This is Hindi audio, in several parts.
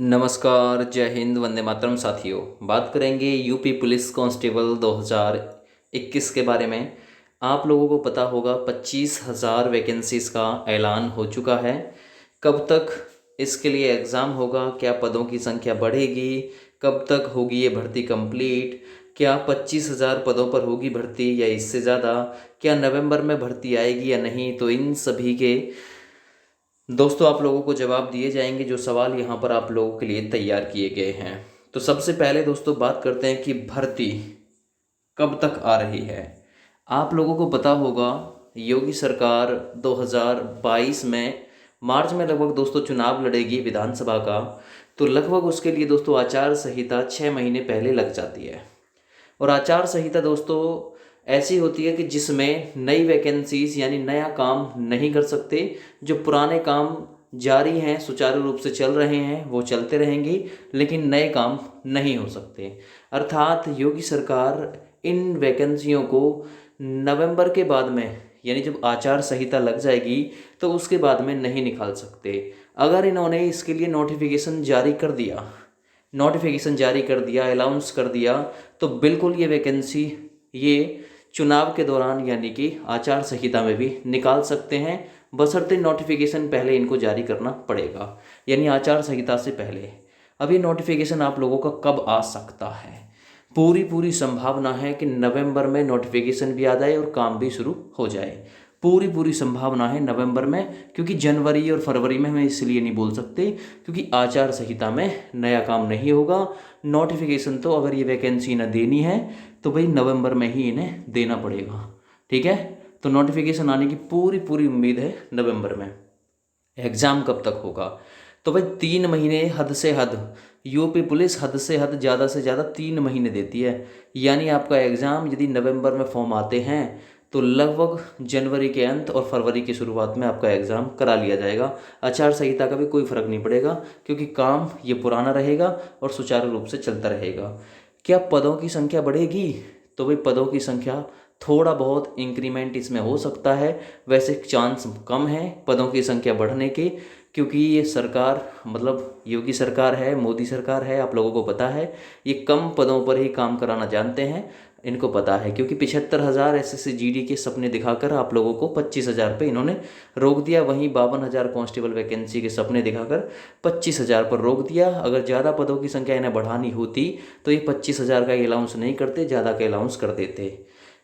नमस्कार, जय हिंद, वंदे मातरम साथियों। बात करेंगे यूपी पुलिस कांस्टेबल 2021 के बारे में। आप लोगों को पता होगा 25,000 वैकेंसीज का ऐलान हो चुका है। कब तक इसके लिए एग्ज़ाम होगा, क्या पदों की संख्या बढ़ेगी, कब तक होगी ये भर्ती कंप्लीट, क्या 25,000 पदों पर होगी भर्ती या इससे ज़्यादा, क्या नवंबर में भर्ती आएगी या नहीं, तो इन सभी के दोस्तों आप लोगों को जवाब दिए जाएंगे जो सवाल यहाँ पर आप लोगों के लिए तैयार किए गए हैं। तो सबसे पहले दोस्तों बात करते हैं कि भर्ती कब तक आ रही है। आप लोगों को पता होगा योगी सरकार 2022 में मार्च में लगभग दोस्तों चुनाव लड़ेगी विधानसभा का। तो लगभग उसके लिए दोस्तों आचार संहिता 6 महीने पहले लग जाती है। और आचार संहिता दोस्तों ऐसी होती है कि जिसमें नई वैकेंसीज यानी नया काम नहीं कर सकते। जो पुराने काम जारी हैं, सुचारू रूप से चल रहे हैं, वो चलते रहेंगी, लेकिन नए काम नहीं हो सकते। अर्थात योगी सरकार इन वैकेंसियों को नवंबर के बाद में यानी जब आचार संहिता लग जाएगी तो उसके बाद में नहीं निकाल सकते। अगर इन्होंने इसके लिए नोटिफिकेशन जारी कर दिया, अलाउंस कर दिया, तो बिल्कुल ये वैकेंसी ये चुनाव के दौरान यानी कि आचार संहिता में भी निकाल सकते हैं, बशर्ते नोटिफिकेशन पहले इनको जारी करना पड़ेगा, यानी आचार संहिता से पहले। अब ये नोटिफिकेशन आप लोगों का कब आ सकता है? पूरी संभावना है कि नवंबर में नोटिफिकेशन भी आ जाए और काम भी शुरू हो जाए। पूरी संभावना है नवंबर में, क्योंकि जनवरी और फरवरी में हम इसलिए नहीं बोल सकते क्योंकि आचार संहिता में नया काम नहीं होगा। नोटिफिकेशन तो अगर ये वैकेंसी न देनी है तो भाई नवंबर में ही इन्हें देना पड़ेगा। ठीक है, तो नोटिफिकेशन आने की पूरी उम्मीद है नवंबर में। एग्ज़ाम कब तक होगा? तो भाई 3 महीने हद से हद, यूपी पुलिस हद से हद ज़्यादा से ज़्यादा 3 महीने देती है। यानी आपका एग्ज़ाम यदि नवंबर में फॉर्म आते हैं तो लगभग जनवरी के अंत और फरवरी की शुरुआत में आपका एग्ज़ाम करा लिया जाएगा। आचार संहिता का भी कोई फ़र्क नहीं पड़ेगा क्योंकि काम ये पुराना रहेगा और सुचारू रूप से चलता रहेगा। क्या पदों की संख्या बढ़ेगी? तो भाई पदों की संख्या थोड़ा बहुत इंक्रीमेंट इसमें हो सकता है, वैसे चांस कम है पदों की संख्या बढ़ने के, क्योंकि ये सरकार मतलब योगी सरकार है, मोदी सरकार है, आप लोगों को पता है ये कम पदों पर ही काम कराना जानते हैं। इनको पता है क्योंकि 75,000 एसएससी जीडी के सपने दिखाकर आप लोगों को 25,000 पे इन्होंने रोक दिया। वहीं 52,000 कांस्टेबल वैकेंसी के सपने दिखाकर 25,000 पर रोक दिया। अगर ज़्यादा पदों की संख्या इन्हें बढ़ानी होती तो ये 25,000 का अलाउंस नहीं करते, ज़्यादा का अलाउंस कर देते।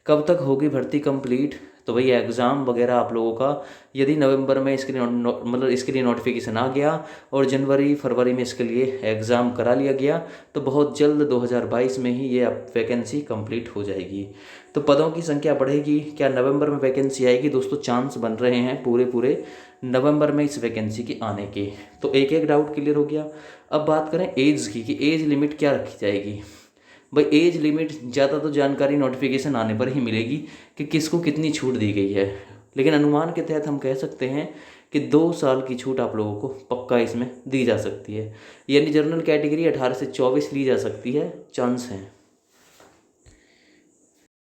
कब तक होगी भर्ती कंप्लीट? तो भाई एग्ज़ाम वगैरह आप लोगों का यदि नवंबर में इसके लिए नोटिफिकेशन आ गया और जनवरी फरवरी में इसके लिए एग्ज़ाम करा लिया गया तो बहुत जल्द 2022 में ही ये वैकेंसी कंप्लीट हो जाएगी। तो पदों की संख्या बढ़ेगी। क्या नवंबर में वैकेंसी आएगी? दोस्तों चांस बन रहे हैं पूरे नवंबर में इस वैकेंसी के आने के। तो एक डाउट क्लियर हो गया। अब बात करें एज की कि एज लिमिट क्या रखी जाएगी। भाई एज लिमिट ज़्यादा तो जानकारी नोटिफिकेशन आने पर ही मिलेगी कि किसको कितनी छूट दी गई है, लेकिन अनुमान के तहत हम कह सकते हैं कि 2 साल की छूट आप लोगों को पक्का इसमें दी जा सकती है। यानी जनरल कैटेगरी 18 से 24 ली जा सकती है, चांस है।